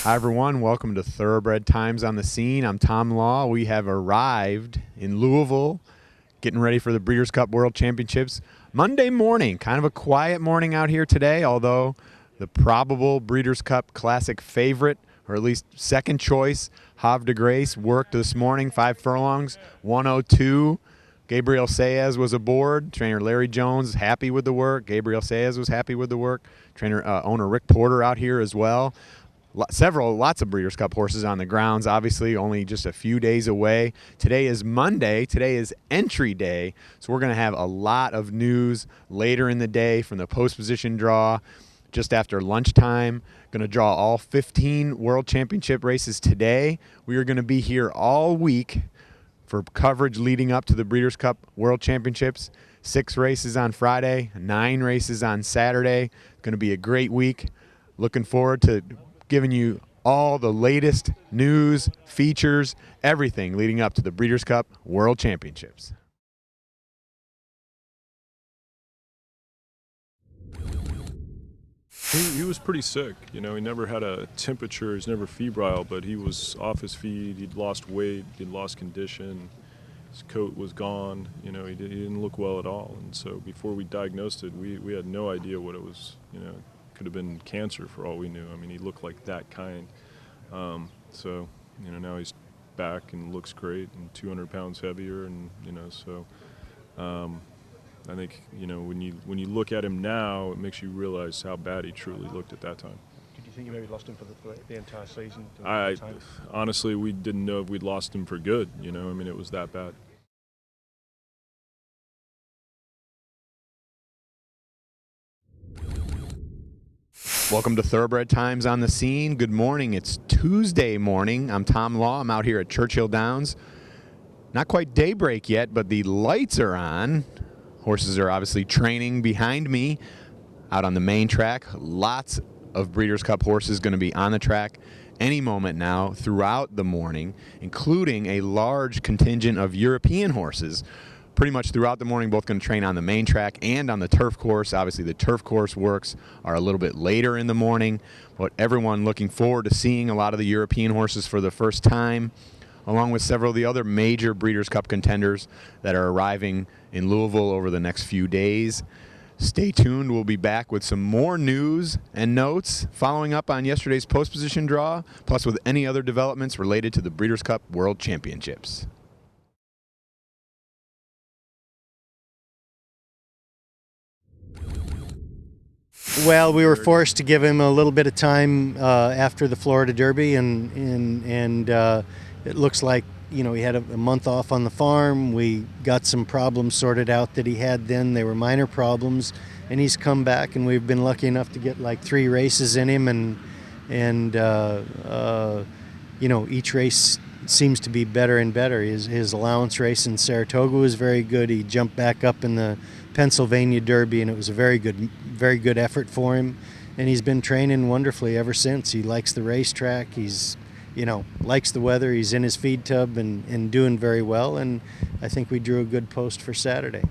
Hi everyone, welcome to Thoroughbred Times on the Scene. I'm Tom Law. We have arrived in Louisville, getting ready for the Breeders' Cup World Championships. Monday morning, kind of a quiet morning out here today, although the probable Breeders' Cup Classic favorite, or at least second choice, Havre de Grace, worked this morning, 5 furlongs, 102. Gabriel Saez was aboard. Trainer Larry Jones happy with the work. Gabriel Saez was happy with the work. Owner Rick Porter out here as well. Lots of Breeders' Cup horses on the grounds, obviously only just a few days away. Today is Monday. Today is entry day, so we're going to have a lot of news later in the day from the post position draw just after lunchtime. Going to draw all 15 World Championship races today. We are going to be here all week for coverage leading up to the Breeders' Cup World Championships. 6 races on Friday, 9 races on Saturday. Going to be a great week. Looking forward to giving you all the latest news, features, everything leading up to the Breeders' Cup World Championships. He was pretty sick. You know, he never had a temperature. He's never febrile, but he was off his feed. He'd lost weight. He'd lost condition. His coat was gone. You know, he didn't look well at all. And so before we diagnosed it, we had no idea what it was. You know, could have been cancer for all we knew. I mean, he looked like that kind. So, you know, now he's back and looks great and 200 pounds heavier, and you know, so I think, you know, when you look at him now, it makes you realize how bad he truly looked at that time. Did you think you maybe lost him for the entire season? Honestly, we didn't know if we'd lost him for good. You know, I mean, it was that bad. Welcome to Thoroughbred Times on the Scene. Good morning. It's Tuesday morning. I'm Tom Law. I'm out here at Churchill Downs. Not quite daybreak yet, but the lights are on. Horses are obviously training behind me out on the main track. Lots of Breeders' Cup horses going to be on the track any moment now throughout the morning, including a large contingent of European horses. Pretty much throughout the morning, both going to train on the main track and on the turf course. Obviously, the turf course works are a little bit later in the morning, but everyone looking forward to seeing a lot of the European horses for the first time, along with several of the other major Breeders' Cup contenders that are arriving in Louisville over the next few days. Stay tuned. We'll be back with some more news and notes following up on yesterday's post position draw, plus with any other developments related to the Breeders' Cup World Championships. Well, we were forced to give him a little bit of time after the Florida Derby, and it looks like, you know, he had a month off on the farm. We got some problems sorted out that he had then. They were minor problems, and he's come back, and we've been lucky enough to get like 3 races in him, and you know, each race seems to be better and better. His allowance race in Saratoga was very good. He jumped back up in the Pennsylvania Derby, and it was a very good effort for him, and he's been training wonderfully ever since. He likes the racetrack. He's, you know, likes the weather. He's in his feed tub and doing very well, and I think we drew a good post for Saturday.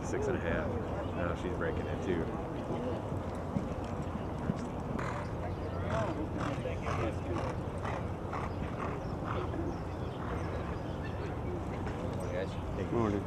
6.5. Now she's breaking it too. Good morning.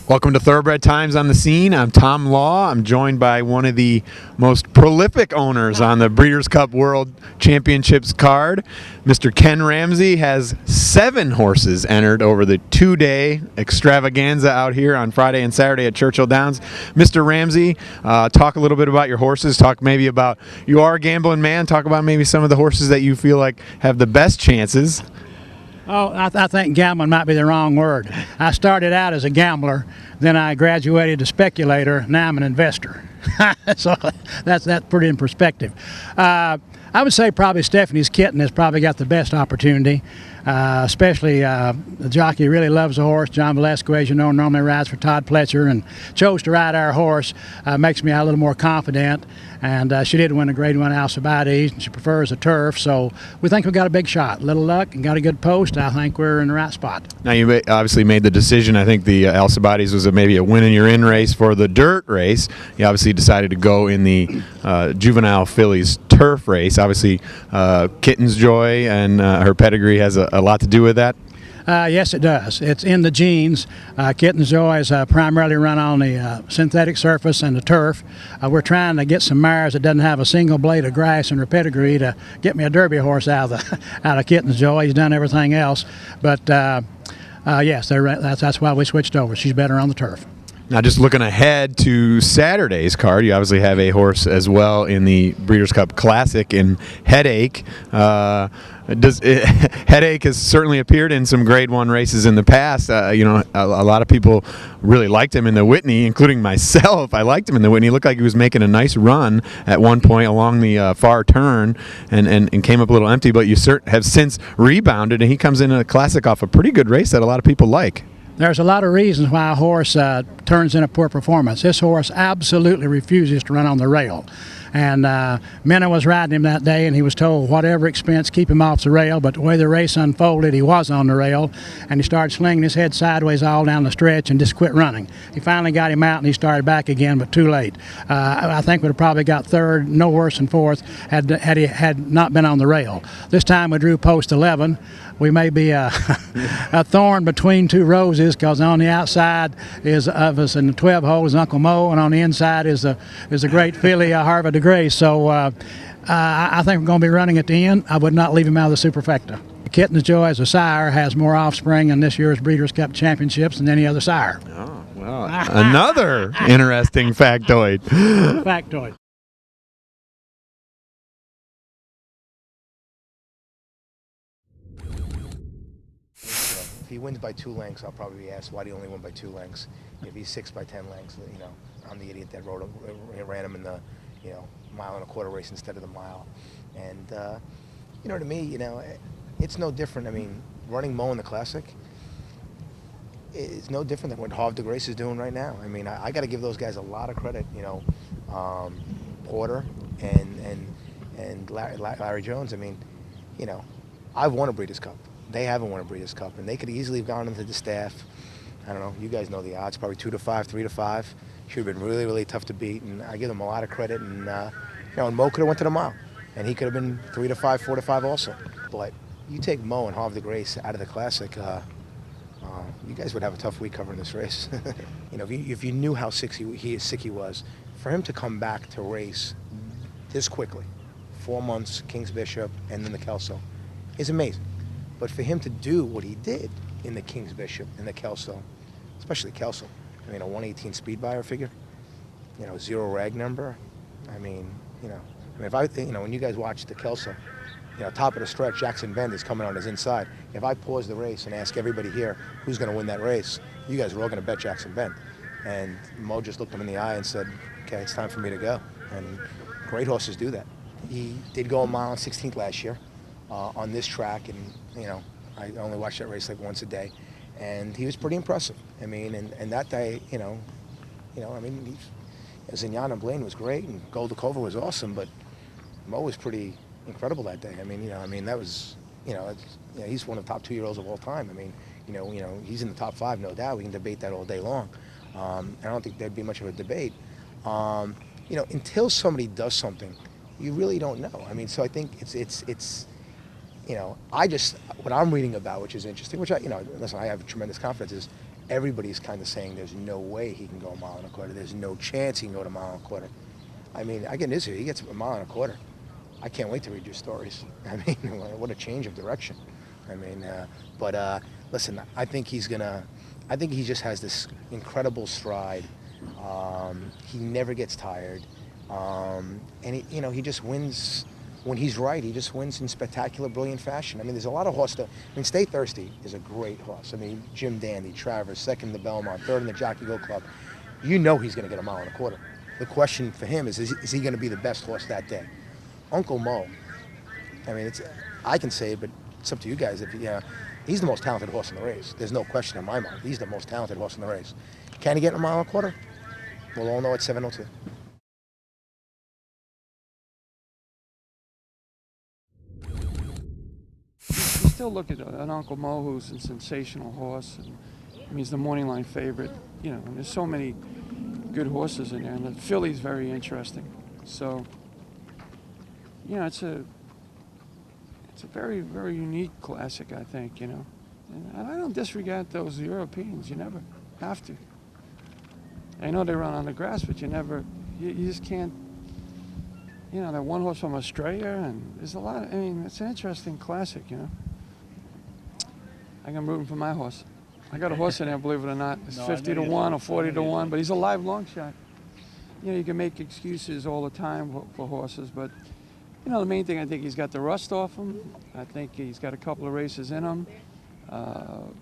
Welcome to Thoroughbred Times on the Scene. I'm Tom Law. I'm joined by one of the most prolific owners on the Breeders' Cup World Championships card. Mr. Ken Ramsey has 7 horses entered over the 2-day extravaganza out here on Friday and Saturday at Churchill Downs. Mr. Ramsey, talk a little bit about your horses. Talk maybe about, you are a gambling man. Talk about maybe some of the horses that you feel like have the best chances. Oh, I think gambling might be the wrong word. I started out as a gambler, then I graduated to speculator, now I'm an investor. So that's pretty in perspective. I would say probably Stephanie's Kitten has probably got the best opportunity, especially the jockey really loves the horse. John Velasquez, you know, normally rides for Todd Pletcher and chose to ride our horse. Makes me a little more confident. And she did win a Grade 1 Alcibiades, and she prefers a turf. So we think we've got a big shot. Little luck and got a good post. I think we're in the right spot. Now, you obviously made the decision. I think the Alcibiades was maybe a win-and-you're-in race for the dirt race. You obviously decided to go in the juvenile fillies turf race. Obviously, Kitten's Joy and her pedigree has a lot to do with that. Yes, it does. It's in the genes. Kitten's Joy is primarily run on the synthetic surface and the turf. We're trying to get some mares that doesn't have a single blade of grass in her pedigree to get me a Derby horse out of Kitten's Joy. He's done everything else, but yes, that's why we switched over. She's better on the turf. Now, just looking ahead to Saturday's card, you obviously have a horse as well in the Breeders' Cup Classic in Headache. Headache has certainly appeared in some Grade 1 races in the past. You know, a lot of people really liked him in the Whitney, including myself. I liked him in the Whitney. He looked like he was making a nice run at one point along the far turn and came up a little empty, but you have since rebounded, and he comes in a Classic off a pretty good race that a lot of people like. There's a lot of reasons why a horse turns in a poor performance. This horse absolutely refuses to run on the rail. And Minna was riding him that day, and he was told, whatever expense, keep him off the rail. But the way the race unfolded, he was on the rail, and he started slinging his head sideways all down the stretch and just quit running. He finally got him out, and he started back again, but too late. I think we'd have probably got third, no worse than fourth, had he had not been on the rail. This time we drew post 11. We may be a thorn between two roses, because on the outside is of us in the 12 hole is Uncle Mo, and on the inside is a great filly, Harvard de Grace. So I think we're going to be running at the end. I would not leave him out of the superfecta. Kitten's Joy as a sire has more offspring in this year's Breeders' Cup Championships than any other sire. Oh, well, another interesting factoid. Factoid. If he wins by 2 lengths, I'll probably be asked why do you only win by 2 lengths. If he's 6 by 10 lengths, you know, I'm the idiot that ran him in the, you know, 1.25 mile race instead of the mile. And you know, to me, you know, it's no different. I mean, running Mo in the Classic is no different than what Harvard de Grace is doing right now. I mean, I got to give those guys a lot of credit. You know, Porter and Larry Jones. I mean, you know, I've won a Breeders' Cup. They haven't won a Breeders' Cup, and they could easily have gone into the staff. I don't know. You guys know the odds, probably 2 to 5, 3 to 5. Should have been really, really tough to beat, and I give them a lot of credit. And you know, and Mo could have went to the mile, and he could have been 3 to 5, 4 to 5 also. But you take Mo and Harvard de Grace out of the Classic, you guys would have a tough week covering this race. You know, if you knew how sick he was, for him to come back to race this quickly, 4 months, King's Bishop, and then the Kelso, is amazing. But for him to do what he did in the King's Bishop and the Kelso, especially Kelso, I mean, a 118 speed buyer figure, you know, 0 rag number. I mean, you know, you know, when you guys watch the Kelso, you know, top of the stretch, Jackson Bend is coming on his inside. If I pause the race and ask everybody here who's going to win that race, you guys are all going to bet Jackson Bend. And Mo just looked him in the eye and said, okay, it's time for me to go. And great horses do that. He did go a mile and 16th last year on this track, and, you know, I only watched that race like once a day. and he was pretty impressive. I mean, and that day, I mean, Zinyan Blaine was great, and Goldakova was awesome, but Mo was pretty incredible that day. I mean, that was, he's one of the top 2-year-olds of all time. I mean, he's in the top 5, no doubt. We can debate that all day long. I don't think there'd be much of a debate. Until somebody does something, you really don't know. I mean, so I think it's what I'm reading about, which is interesting, which listen, I have tremendous confidence, is everybody's kind of saying there's no way he can go a mile and a quarter. There's no chance he can go to a mile and a quarter. I mean, I get this here. He gets a mile and a quarter. I can't wait to read your stories. I mean, what a change of direction. I mean, listen, I think he just has this incredible stride. He never gets tired. And he just wins. When he's right, he just wins in spectacular, brilliant fashion. I mean, there's a lot of horses. Stay Thirsty is a great horse. I mean, Jim Dandy, Travers, second in the Belmont, third in the Jockey Go Club. He's going to get a mile and a quarter. The question for him is he going to be the best horse that day? Uncle Mo, I mean, I can say it, but it's up to you guys. He's the most talented horse in the race. There's no question in my mind. He's the most talented horse in the race. Can he get a mile and a quarter? We'll all know at 7:02. You still look at an Uncle Mo, who's a sensational horse. And, I mean, he's the morning line favorite. And there's so many good horses in there, and the filly's very interesting. So, it's a very, very unique classic, I think. And I don't disregard those Europeans. You never have to. I know they run on the grass, but you just can't. That one horse from Australia, and there's a lot. It's an interesting classic. I'm rooting for my horse. I got a horse in there, believe it or not. It's 50 to 1 or 40 to 1, but he's a live long shot. You can make excuses all the time for horses, but the main thing, I think he's got the rust off him. I think he's got a couple of races in him. Corey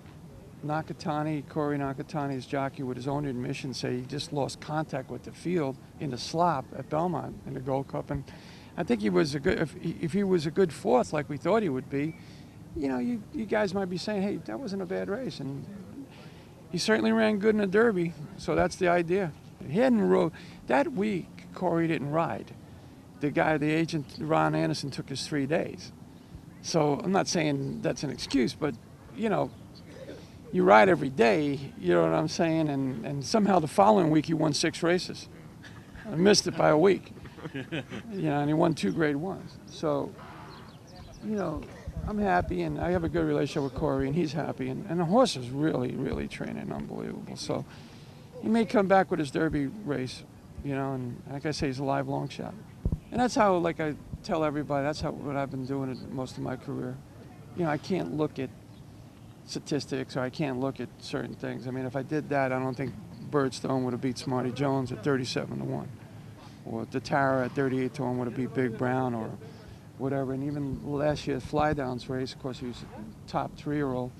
Nakatani's jockey, with his own admission, say he just lost contact with the field in the slop at Belmont in the Gold Cup, and I think he was if he was a good fourth like we thought he would be, you guys might be saying, hey, that wasn't a bad race, and he certainly ran good in the Derby, so that's the idea. He hadn't rode that week. Corey didn't ride. The agent Ron Anderson, took his 3 days. So I'm not saying that's an excuse, but you ride every day, you know what I'm saying? And somehow the following week he won 6 races. I missed it by a week. And he won 2 grade ones. So, I'm happy, and I have a good relationship with Corey, and he's happy. And the horse is really, really training unbelievable. So he may come back with his Derby race, and like I say, he's a live long shot. And that's how, like I tell everybody, that's what I've been doing most of my career. I can't look at statistics, or I can't look at certain things. I mean, if I did that, I don't think Birdstone would have beat Smarty Jones at 37 to 1. Or the Tara at 38 to 1 would have beat Big Brown or whatever. And even last year's Fly Downs race, of course, he was a top 3-year-old,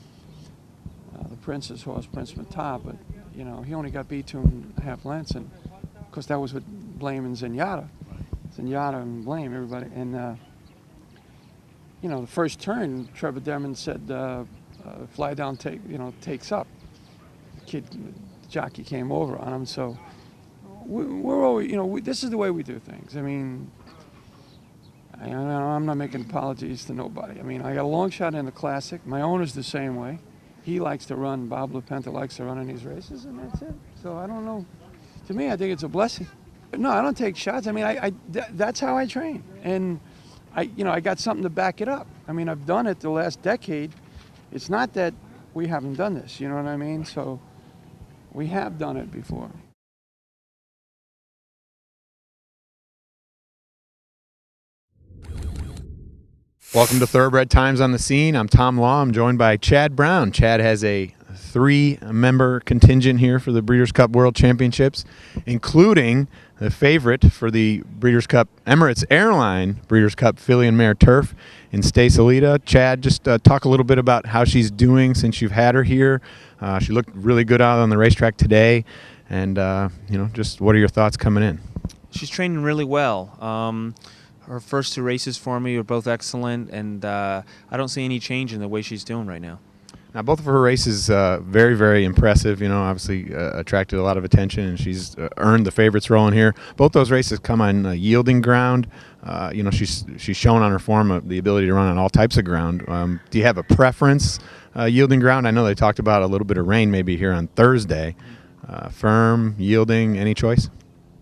the Prince's horse, Prince Matop, but, he only got beat 2.5 lengths. And, of course, that was with Blame and Zenyatta. Zenyatta and Blame, everybody. And, the first turn, Trevor Demon said, Fly Down takes up. The jockey came over on him. So we're always, this is the way we do things. I mean, I'm not making apologies to nobody. I mean, I got a long shot in the Classic. My owner's the same way. He likes to run. Bob LaPenta likes to run in these races, and that's it. So I don't know. To me, I think it's a blessing. No, I don't take shots. I mean, that's how I train, and I got something to back it up. I mean, I've done it the last decade. It's not that we haven't done this, you know what I mean? So we have done it before. Welcome to Thoroughbred Times on the Scene. I'm Tom Law. I'm joined by Chad Brown. Chad has a 3-member contingent here for the Breeders' Cup World Championships, including the favorite for the Breeders' Cup Emirates Airline Breeders' Cup Filly and Mare Turf in Stay Salida. Chad, just talk a little bit about how she's doing since you've had her here. She looked really good out on the racetrack today, and just what are your thoughts coming in? She's training really well. Her first 2 races for me were both excellent, and I don't see any change in the way she's doing right now. Now, both of her races, very, very impressive. You know, obviously attracted a lot of attention, and she's earned the favorites role in here. Both those races come on yielding ground. You know, she's shown on her form the ability to run on all types of ground. Do you have a preference yielding ground? I know they talked about a little bit of rain maybe here on Thursday. Firm, yielding, any choice?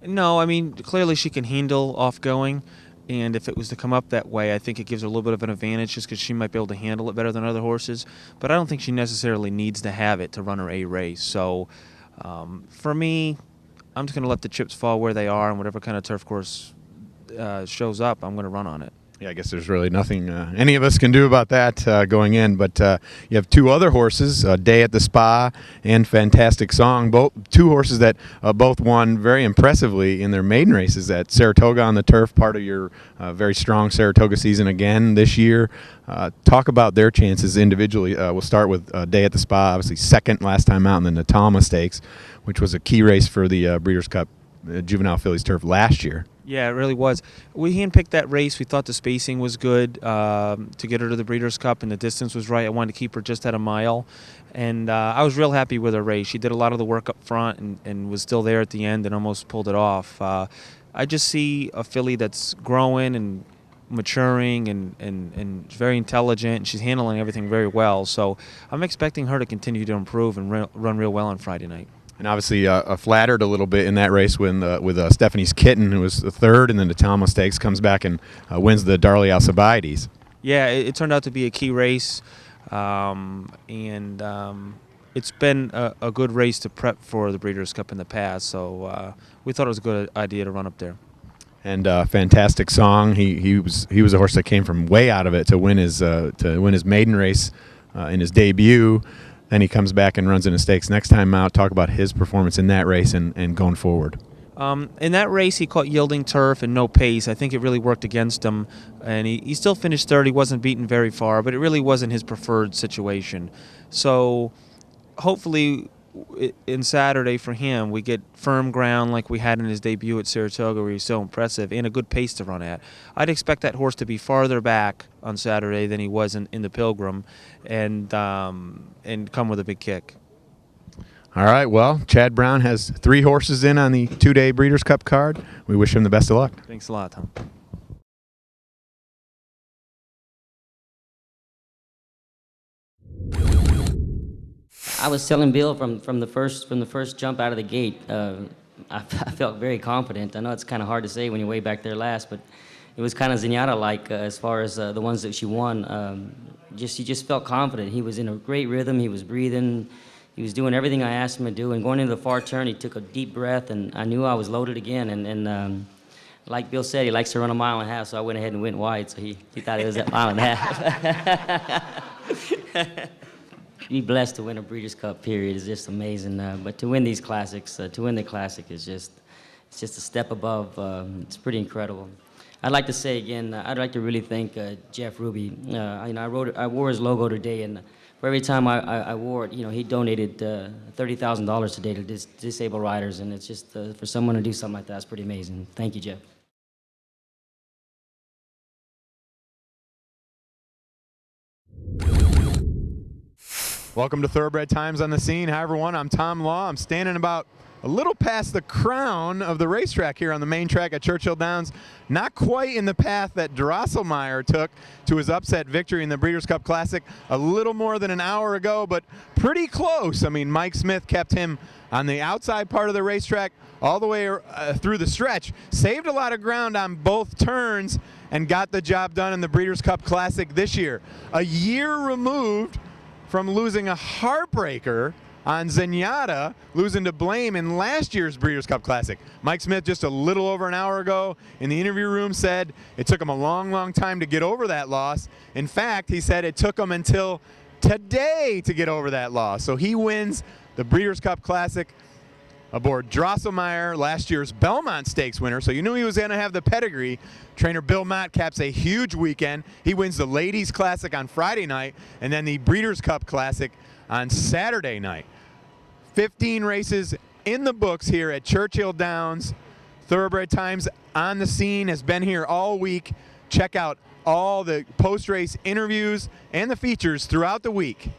No, I mean, clearly she can handle off-going. And if it was to come up that way, I think it gives her a little bit of an advantage just because she might be able to handle it better than other horses. But I don't think she necessarily needs to have it to run her A race. So for me, I'm just going to let the chips fall where they are, and whatever kind of turf course shows up, I'm going to run on it. Yeah, I guess there's really nothing any of us can do about that going in. But you have two other horses, Day at the Spa and Fantastic Song, two horses that both won very impressively in their maiden races at Saratoga on the turf, part of your very strong Saratoga season again this year. Talk about their chances individually. We'll start with Day at the Spa, obviously second last time out in the Natalma Stakes, which was a key race for the Breeders' Cup Juvenile Fillies turf last year. Yeah, it really was. We handpicked that race. We thought the spacing was good to get her to the Breeders' Cup, and the distance was right. I wanted to keep her just at a mile. And I was real happy with her race. She did a lot of the work up front and was still there at the end and almost pulled it off. I just see a filly that's growing and maturing and very intelligent, and she's handling everything very well. So I'm expecting her to continue to improve and run real well on Friday night. And obviously flattered a little bit in that race with Stephanie's Kitten, who was the third in the Natalma Stakes, comes back and wins the Darley Alcibiades. Yeah, it turned out to be a key race, it's been a good race to prep for the Breeders' Cup in the past, so we thought it was a good idea to run up there. And Fantastic Song, he was a horse that came from way out of it to win his maiden race in his debut. Then he comes back and runs in the stakes next time out. Talk about his performance in that race and going forward. In that race, he caught yielding turf and no pace. I think it really worked against him. And he still finished third. He wasn't beaten very far, but it really wasn't his preferred situation. So hopefully in Saturday for him, we get firm ground like we had in his debut at Saratoga, where he's so impressive, and a good pace to run at. I'd expect that horse to be farther back on Saturday than he was in the Pilgrim, and come with a big kick. All right, well, Chad Brown has 3 horses in on the 2-day Breeders' Cup card. We wish him the best of luck. Thanks a lot, Tom. I was telling Bill from the first jump out of the gate. I felt very confident. I know it's kind of hard to say when you're way back there last, but it was kind of Zenyatta-like as far as the ones that she won. He just felt confident. He was in a great rhythm. He was breathing. He was doing everything I asked him to do. And going into the far turn, he took a deep breath, and I knew I was loaded again. And like Bill said, he likes to run a mile and a half, so I went ahead and went wide. So he thought it was that mile and a half. Be blessed to win a Breeders' Cup, period, is just amazing. But to win these classics, to win the classic is just a step above. It's pretty incredible. I'd like to say again, I'd like to really thank Jeff Ruby. I wore his logo today, and for every time I wore it, he donated $30,000 today to disabled riders, and it's just for someone to do something like that, it's pretty amazing. Thank you, Jeff. Welcome to Thoroughbred Times on the Scene. Hi, everyone. I'm Tom Law. I'm standing about a little past the crown of the racetrack here on the main track at Churchill Downs. Not quite in the path that Drosselmeyer took to his upset victory in the Breeders' Cup Classic a little more than an hour ago, but pretty close. I mean, Mike Smith kept him on the outside part of the racetrack all the way through the stretch, saved a lot of ground on both turns, and got the job done in the Breeders' Cup Classic this year. A year removed from losing a heartbreaker on Zenyatta, losing to Blame in last year's Breeders' Cup Classic. Mike Smith just a little over an hour ago in the interview room said it took him a long, long time to get over that loss. In fact, he said it took him until today to get over that loss. So he wins the Breeders' Cup Classic aboard Drosselmeyer, last year's Belmont Stakes winner, so you knew he was going to have the pedigree. Trainer Bill Mott caps a huge weekend. He wins the Ladies Classic on Friday night, and then the Breeders' Cup Classic on Saturday night. 15 races in the books here at Churchill Downs. Thoroughbred Times on the Scene has been here all week. Check out all the post-race interviews and the features throughout the week